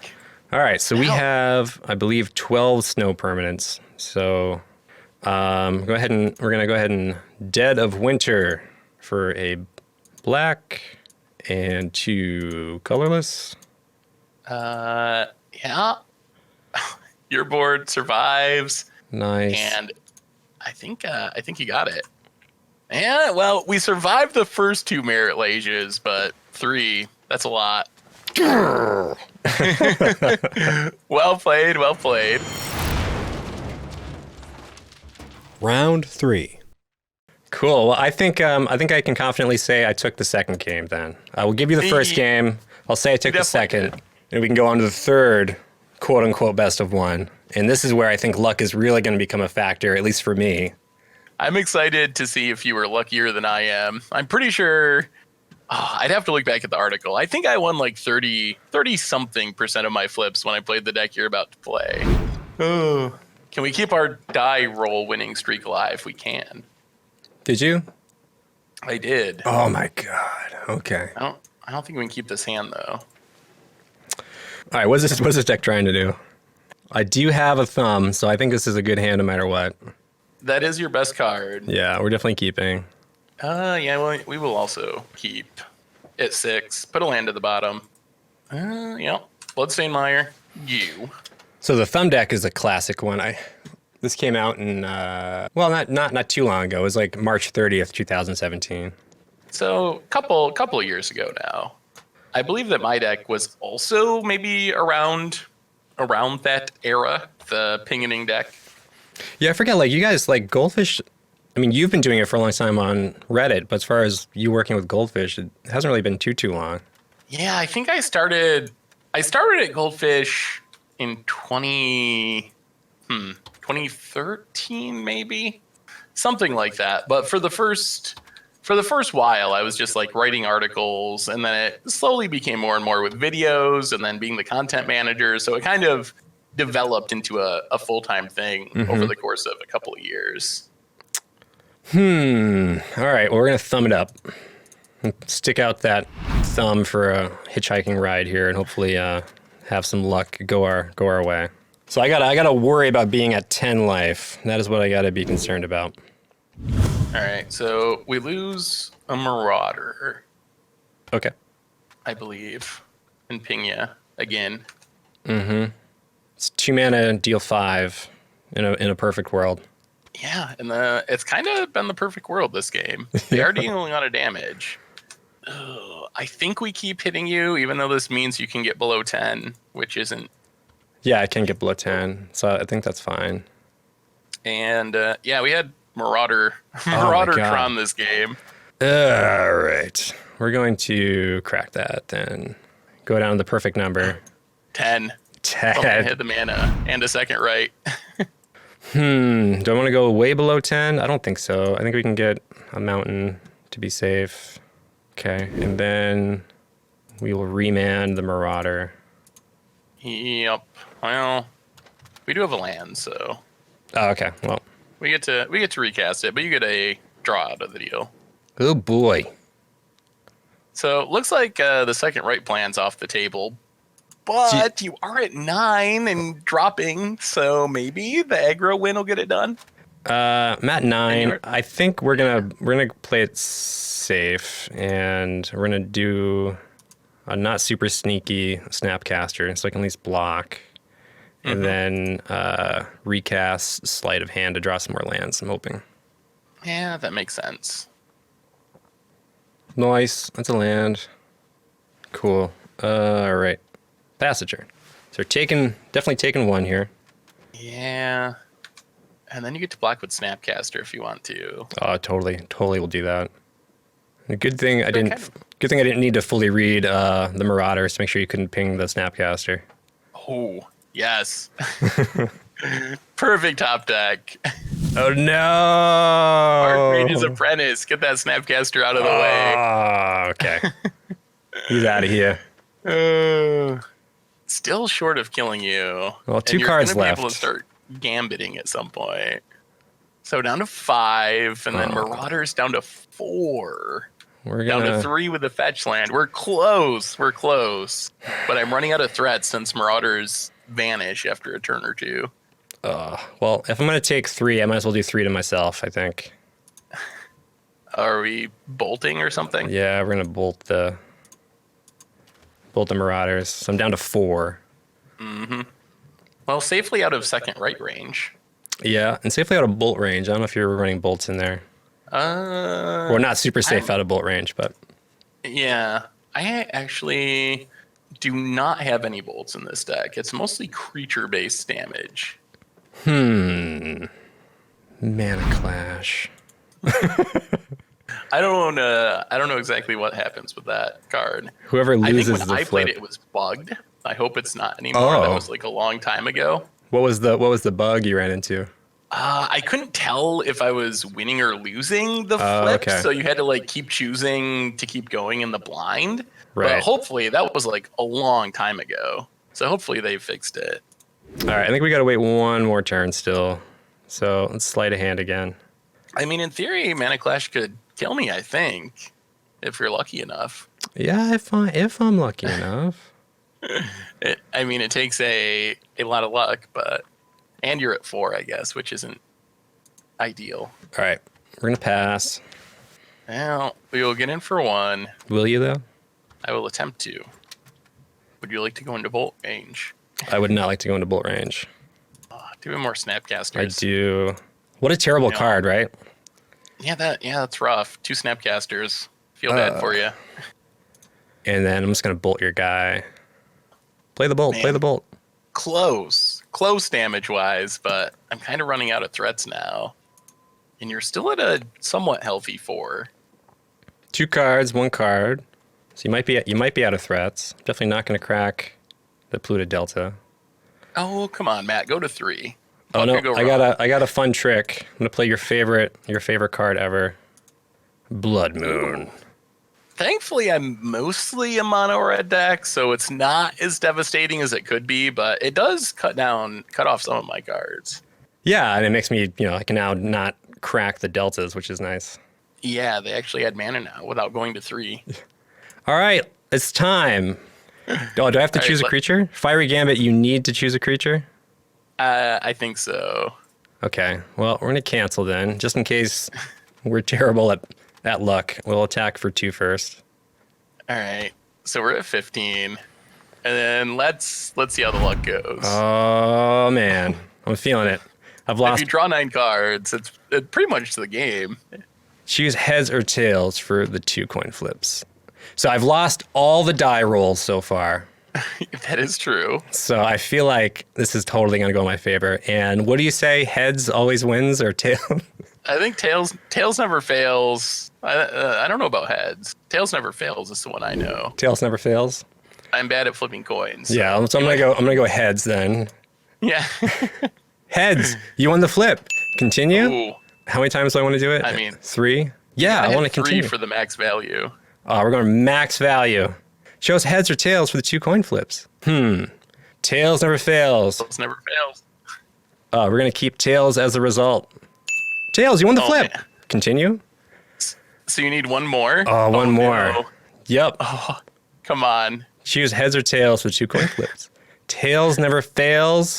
All right, so we have, I believe, 12 snow permanents. So we're gonna go ahead and Dead of Winter for a black and 2 colorless.
Yeah. Your board survives.
Nice.
And I think you got it. Yeah, well, we survived the first 2 merit lages, but 3, that's a lot. Well played, well played.
Round 3.
Cool. Well, I think I can confidently say I took the second game then. I will give you the first game. I'll say I took the second. And we can go on to the third, quote unquote, best of 1. And this is where I think luck is really going to become a factor, at least for me.
I'm excited to see if you were luckier than I am. I'm pretty sure... I'd have to look back at the article. I think I won like 30-something% of my flips when I played the deck you're about to play. Oh. Can we keep our die roll winning streak alive? We can.
Did you?
I did.
Oh my god. Okay.
I don't think we can keep this hand though.
All right, what's this deck trying to do? I do have a thumb, so I think this is a good hand no matter what.
That is your best card.
Yeah, we're definitely keeping.
Yeah, well, we will also keep at 6. Put a land at the bottom. Yeah. Bloodstained Mire. You.
So the thumb deck is a classic one. This came out in not too long ago. It was like March 30th, 2017.
So couple of years ago now. I believe that my deck was also maybe around that era, the Pingening deck.
Yeah, I forget. Like you guys, like Goldfish. I mean, you've been doing it for a long time on Reddit, but as far as you working with Goldfish, it hasn't really been too long.
Yeah, I think I started at Goldfish in 2013 maybe, something like that. But for the first while, I was just like writing articles, and then it slowly became more and more with videos, and then being the content manager. So it kind of developed into a full-time thing over the course of a couple of years.
All right, well, we're going to thumb it up. Stick out that thumb for a hitchhiking ride here and hopefully have some luck go our way. So I gotta worry about being at 10 life. That is what I gotta be concerned about.
All right, so we lose a Marauder.
Okay.
I believe, in Pingya again.
It's 2 mana, deal 5 in a perfect world.
Yeah, and it's kind of been the perfect world this game. They are dealing a lot of damage. I think we keep hitting you, even though this means you can get below 10, which isn't.
Yeah, I can get below 10, so I think that's fine.
And yeah, we had Marauder-tron this game.
All right, we're going to crack that then. Go down to the perfect number.
10.
10.
Hit the mana and a second right.
Do I want to go way below 10? I don't think so. I think we can get a mountain to be safe. Okay, and then we will remand the Marauder.
Yep. Well, we do have a land, so.
Oh, okay. Well,
we get to recast it, but you get a draw out of the deal.
oh boy.
So it looks like the second right plan's off the table, but you are at 9 and dropping, so maybe the aggro win will get it done.
I'm at 9. I think we're gonna play it safe, and we're gonna do a not super sneaky Snapcaster, so I can at least block. And then recast Sleight of Hand to draw some more lands, I'm hoping.
Yeah, that makes sense.
Nice. That's a land. Cool. All right. Pass a turn. So we're definitely taking one here.
Yeah. And then you get to block with Snapcaster if you want to.
Totally will do that. And good thing I didn't need to fully read the Marauders to make sure you couldn't ping the Snapcaster.
Oh, yes. Perfect top deck.
Oh no!
Archmage's Apprentice. Get that Snapcaster out of the way.
Oh, okay. He's out of here.
Still short of killing you.
Well, 2 cards
You're gonna
left.
be able to start gambiting at some point. So down to 5, and then Marauders down to 4.
We're
Down
gonna
to 3 with the fetch land. We're close. But I'm running out of threats since Marauders vanish after a turn or 2.
well, if I'm gonna take 3, I might as well do 3 to myself, I think.
Are we bolting or something?
Yeah, we're gonna bolt the Marauders. So I'm down to 4.
Well, safely out of second right range.
Yeah, and safely out of bolt range. I don't know if you're running bolts in there. Or not super safe out of bolt range, but
Yeah. I actually do not have any bolts in this deck. It's mostly creature-based damage.
Mana Clash.
I don't know exactly what happens with that card.
Whoever
I
loses
think when
the
I
flip.
played it was bugged. I hope it's not anymore. That was like a long time ago.
What was the bug you ran into?
I couldn't tell if I was winning or losing the flip,
okay.
so you had to like keep choosing to keep going in the blind.
Right.
But hopefully that was like a long time ago. So hopefully they fixed it.
All right, I think we got to wait one more turn still. So let's sleight of hand again.
I mean, in theory, Mana Clash could kill me, I think, if you're lucky enough.
Yeah, if I'm lucky enough.
It takes a lot of luck, and you're at 4, I guess, which isn't ideal.
All right, we're gonna pass.
Well, we will get in for 1.
Will you though?
I will attempt to. Would you like to go into bolt range?
I would not like to go into bolt range.
Do we have more Snapcasters?
I do. What a terrible card, right?
Yeah, that's rough. 2 Snapcasters. Feel bad for you.
And then I'm just gonna bolt your guy. Play the bolt.
Man.
Play the bolt.
Close damage-wise, but I'm kind of running out of threats now. And you're still at a somewhat healthy 4.
2 cards, 1 card. So you might be out of threats. Definitely not gonna crack the Pluto Delta.
Oh, come on, Matt. Go to 3.
Oh
What
no,
could go
I
wrong?
got a fun trick. I'm gonna play your favorite card ever. Blood Moon.
Thankfully, I'm mostly a mono red deck, so it's not as devastating as it could be, but it does cut off some of my cards.
Yeah, and it makes me, I can now not crack the deltas, which is nice.
Yeah, they actually add mana now without going to 3.
All right, it's time. Oh, do I have to
All right,
choose a creature? Fiery Gambit, you need to choose a creature?
I think so.
Okay, well, we're going to cancel then, just in case we're terrible at luck. We'll attack for 2 first.
All right, so we're at 15, and then let's see how the luck goes.
Oh, man. I'm feeling it. I've
If
lost.
you draw 9 cards, it's pretty much the game.
Choose heads or tails for the 2 coin flips. So I've lost all the die rolls so far.
That is true.
So I feel like this is totally going to go in my favor. And what do you say? Heads always wins or tails?
I think tails never fails. I don't know about heads. Tails never fails is the one I know.
Tails never fails.
I'm bad at flipping coins. So.
Yeah, so I'm gonna go heads then.
Yeah.
Heads. You won the flip. Continue.
Ooh.
How many times do I want to do it?
I mean,
3. Yeah, I want to
3
continue.
for the max value.
We're going max value. Shows heads or tails for the 2 coin flips. Tails never fails.
Tails never fails.
We're gonna keep tails as the result. Tails, you won the flip.
Man.
Continue.
So you need one more?
One more.
No.
Yep.
Come on.
Choose heads or tails for 2 coin flips. Tails never fails.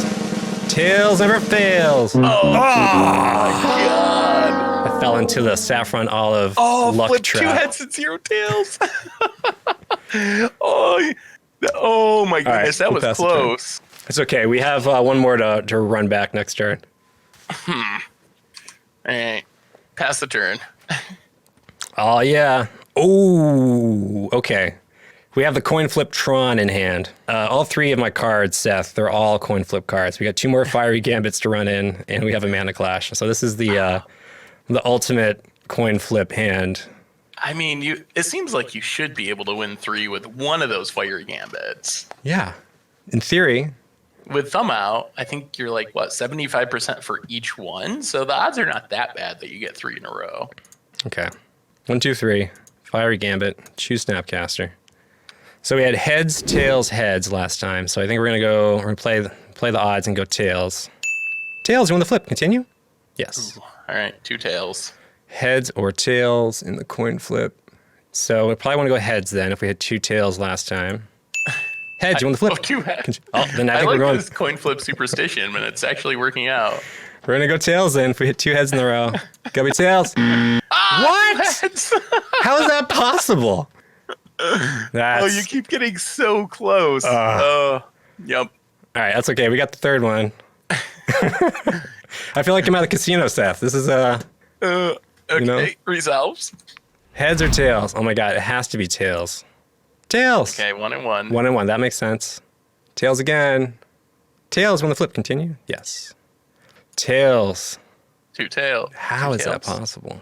Tails never fails.
God.
I fell into the Saffron Olive luck
flip
trap.
2 heads and 0 tails. oh my goodness, that
we'll
was
pass the turn.
close.
It's okay. We have one more to run back next turn.
All right. Pass the turn.
Oh, yeah. Oh, okay. We have the coin flip Tron in hand. All three of my cards, Seth, they're all coin flip cards. We got 2 more fiery gambits to run in, and we have a mana clash. So this is the ultimate coin flip hand.
I mean, it seems like you should be able to win 3 with one of those fiery gambits.
Yeah. In theory.
With thumb out, I think you're like, what, 75% for each one? So the odds are not that bad that you get 3 in a row.
Okay. 1, 2, 3. Fiery gambit. Choose Snapcaster. So we had heads, tails, heads last time. So I think we're gonna play the odds and go tails. Tails, you want the flip? Continue? Yes.
Ooh, all right, 2 tails.
Heads or tails in the coin flip. So we probably want to go heads then if we had 2 tails last time. Heads, you want the flip?
2 heads.
Oh, then I think
like
we're going.
this coin flip superstition, and it's actually working out.
We're gonna go tails then if we hit 2 heads in a row. Gotta be tails. What?
2 heads.
How is that possible?
Oh, you keep getting so close. Yep.
All right, that's okay. We got the third one. I feel like I'm at a casino, Seth. This is
Okay, resolves.
Heads or tails? Oh my god, it has to be tails. Tails.
Okay, 1 and 1.
1 and 1. That makes sense. Tails again. Tails when the flip continue. Yes. Tails.
2 tails.
How is that
tails.
possible?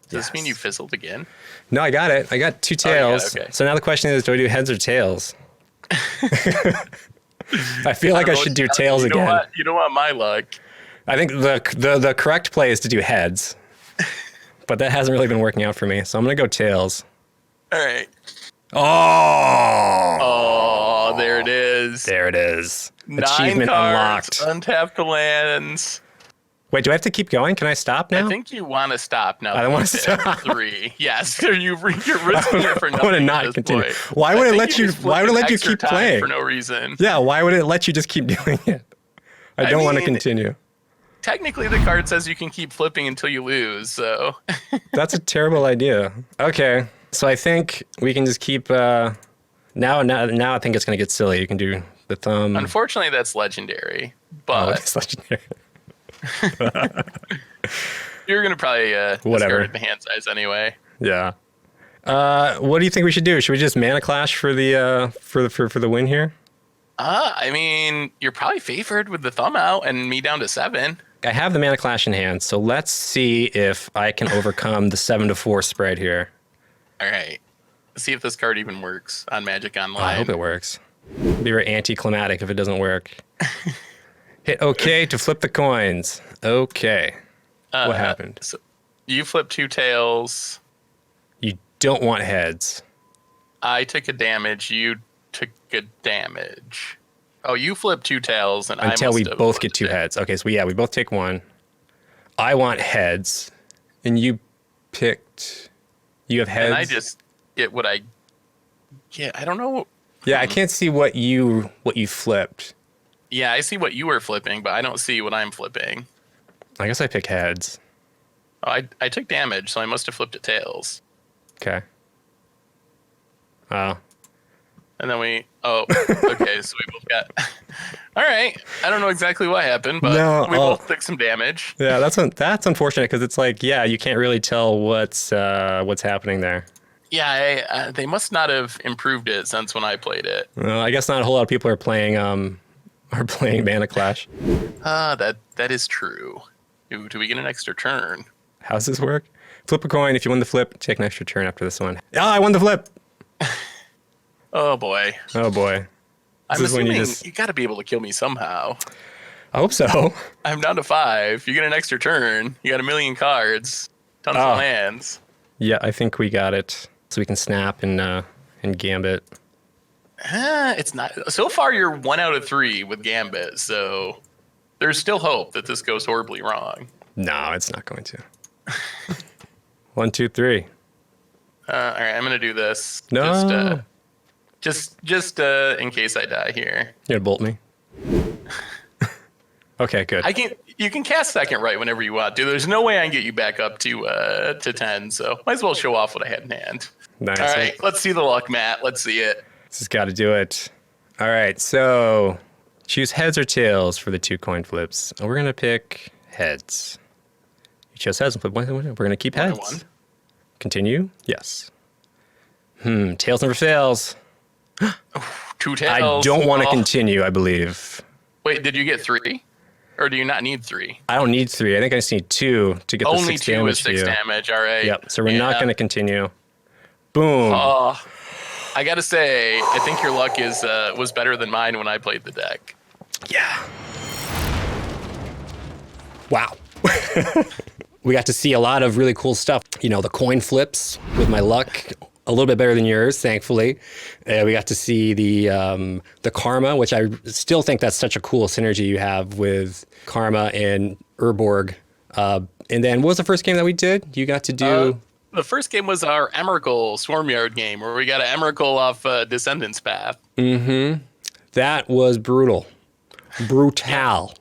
Does this mean you fizzled again?
No, I got it. I got 2 tails.
Okay.
So now the question is, do I do heads or tails? I feel like I should do tails again.
You don't want my luck.
I think the correct play is to do heads. But that hasn't really been working out for me. So I'm going to go tails.
All right.
Oh!
Oh, there it is.
There it is.
9
Achievement
cards,
unlocked.
untapped lands.
Wait, do I have to keep going? Can I stop now?
I think you want to stop now.
I don't want to stop.
3. Yes, you're risking it for nothing.
I want to not
at this
continue.
point.
Why would
I
it
think
let you?
just
Why would it
flipped
let you
extra
keep
time
playing
for no reason?
Yeah, why would it let you just keep doing it? I don't want to
mean,
continue.
Technically, the card says you can keep flipping until you lose. So
That's a terrible idea. Okay, so I think we can just keep. Now I think it's gonna get silly. You can do the thumb.
unfortunately, that's legendary.
Oh,
But
it's legendary.
you're gonna probably
Whatever.
discard the hand size anyway.
Yeah. What do you think we should do? Should we just mana clash for the for the win here?
I mean, you're probably favored with the thumb out and me down to 7.
I have the mana clash in hand, so let's see if I can overcome the 7-4 spread here.
All right. Let's see if this card even works on Magic Online.
I hope it works. It'd be very anticlimactic if it doesn't work. Hit OK to flip the coins. Okay. What happened?
So you flipped 2 tails.
You don't want heads.
I took a damage. You took a damage. Oh, you flipped 2 tails, and
Until
I
we
must have
both get
flipped
2
it.
heads. Okay, so we both take 1. I want heads, and you picked. You have heads.
And I just get what I get. I don't know.
Yeah, I can't see what you flipped.
Yeah, I see what you were flipping, but I don't see what I'm flipping.
I guess I pick heads.
Oh, I took damage, so I must have flipped it tails.
Okay. Oh.
And then okay, so we both got. All right, I don't know exactly what happened, but
No,
we both took some damage.
Yeah, that's unfortunate because it's like, yeah, you can't really tell what's happening there.
Yeah, they must not have improved it since when I played it.
Well, I guess not a whole lot of people are playing Mana Clash.
That is true. Ooh, do we get an extra turn?
How does this work? Flip a coin. If you win the flip, take an extra turn after this one. I won the flip.
Oh boy.
Oh boy.
I'm assuming you got to be able to kill me somehow.
I hope so.
I'm down to 5. You get an extra turn. You got a million cards. Tons of lands.
Yeah, I think we got it. So we can snap and gambit.
It's not. So far, you're 1 out of 3 with Gambit, so there's still hope that this goes horribly wrong.
No, it's not going to. 1, 2, 3.
All right, I'm gonna do this.
No.
Just in case I die here.
You're gonna bolt me. Okay, good.
You can cast second right whenever you want to. There's no way I can get you back up to 10, so might as well show off what I had in hand.
Nice.
All right, let's see the luck, Matt. Let's see it.
This has got to do it. All right, so Choose heads or tails for the 2 coin flips. And we're going to pick heads. You chose heads and flip one. We're going to keep heads.
One.
Continue? Yes. Tails never fails.
2 tails.
I don't want to continue, I believe.
Wait, did you get 3? Or do you not need 3?
I don't need 3. I think I just need 2 to get
Only
the 6
2
damage
is 6
to you.
damage, all right.
Yep, so we're not going to continue. Boom.
Oh, I got to say, I think your luck was better than mine when I played the deck.
Yeah. Wow. We got to see a lot of really cool stuff. You know, the coin flips with my luck, a little bit better than yours, thankfully. We got to see the Karma, which I still think that's such a cool synergy you have with Karma and Urborg. And then what was the first game that we did? You got to do...
The first game was our Emrakul Swarmyard game, where we got an Emrakul off Descendants Path.
Mm-hmm. That was brutal. Brutal.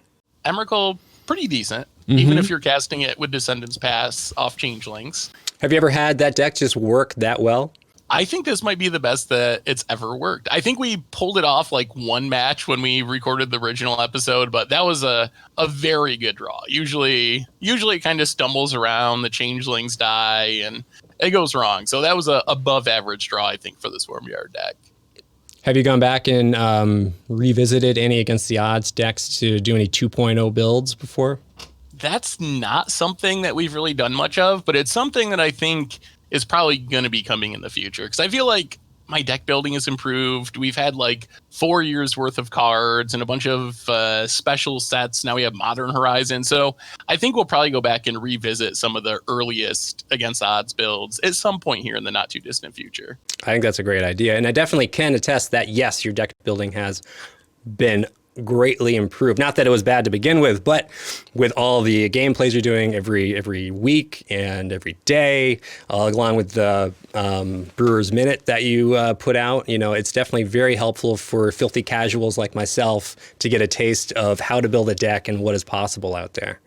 Emrakul, pretty decent, even if you're casting it with Descendants Pass off Changelings.
Have you ever had that deck just work that well?
I think this might be the best that it's ever worked. I think we pulled it off like one match when we recorded the original episode, but that was a very good draw. Usually it kind of stumbles around, the Changelings die, and it goes wrong. So that was a above average draw, I think, for the Swarmyard deck.
Have you gone back and revisited any Against the Odds decks to do any 2.0 builds before?
That's not something that we've really done much of, but it's something that I think is probably going to be coming in the future. Because I feel like my deck building has improved. We've had like 4 years worth of cards and a bunch of special sets. Now we have Modern Horizon. So I think we'll probably go back and revisit some of the earliest Against the Odds builds at some point here in the not too distant future.
I think that's a great idea. And I definitely can attest that, yes, your deck building has been greatly improved. Not that it was bad to begin with, but with all the gameplays you're doing every week and every day, along with the Brewer's Minute that you put out, you know, it's definitely very helpful for filthy casuals like myself to get a taste of how to build a deck and what is possible out there.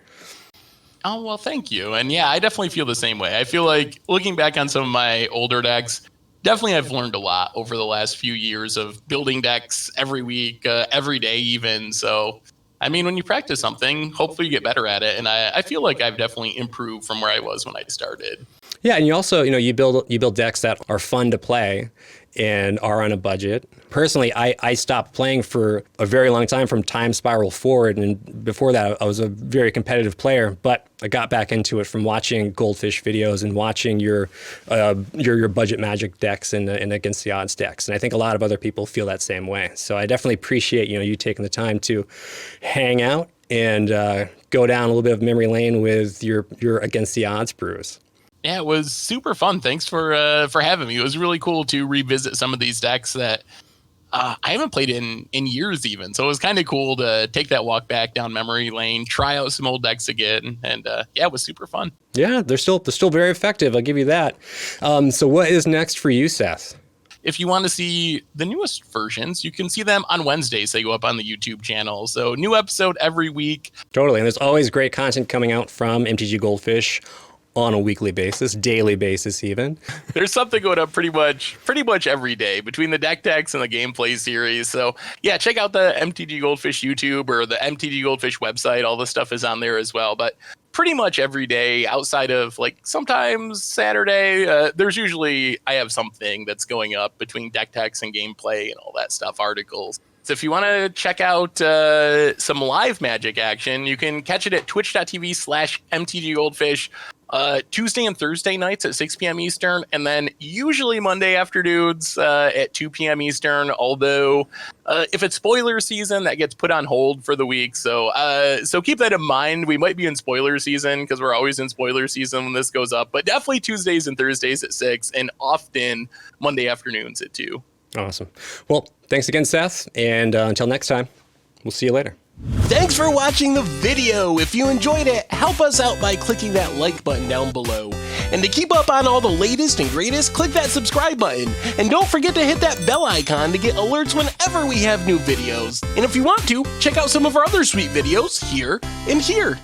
Oh, well, thank you. And yeah, I definitely feel the same way. I feel like looking back on some of my older decks, definitely I've learned a lot over the last few years of building decks every week, every day even. So, I mean, when you practice something, hopefully you get better at it. And I feel like I've definitely improved from where I was when I started. Yeah,
and you also, you know, you build decks that are fun to play and are on a budget. Personally, I stopped playing for a very long time from Time Spiral forward, and before that, I was a very competitive player. But I got back into it from watching Goldfish videos and watching your budget Magic decks and Against the Odds decks, and I think a lot of other people feel that same way. So I definitely appreciate you taking the time to hang out and go down a little bit of memory lane with your Against the Odds brews.
Yeah, it was super fun. Thanks for having me. It was really cool to revisit some of these decks that I haven't played in years even. So it was kind of cool to take that walk back down memory lane, try out some old decks again. And yeah, it was super fun.
Yeah, they're still very effective. I'll give you that. So what is next for you, Seth?
If you want to see the newest versions, you can see them on Wednesdays. They go up on the YouTube channel. So new episode every week.
Totally. And there's always great content coming out from MTG Goldfish on a weekly basis, daily basis even.
There's something going up pretty much every day between the deck decks and the gameplay series. So yeah, check out the MTG Goldfish YouTube or the MTG Goldfish website. All the stuff is on there as well. But pretty much every day outside of like sometimes Saturday, there's usually I have something that's going up between deck decks and gameplay and all that stuff, articles. So if you want to check out some live Magic action, you can catch it at twitch.tv/MTGGoldfish. Tuesday and Thursday nights at 6 p.m. Eastern, and then usually Monday afternoons at 2 p.m. Eastern, although if it's spoiler season, that gets put on hold for the week. So keep that in mind. We might be in spoiler season because we're always in spoiler season when this goes up, but definitely Tuesdays and Thursdays at 6 and often Monday afternoons at 2.
Awesome. Well, thanks again, Seth, and until next time, we'll see you later.
Thanks for watching the video. If you enjoyed it, help us out by clicking that like button down below. And to keep up on all the latest and greatest, click that subscribe button. And don't forget to hit that bell icon to get alerts whenever we have new videos. And if you want to, check out some of our other sweet videos here and here.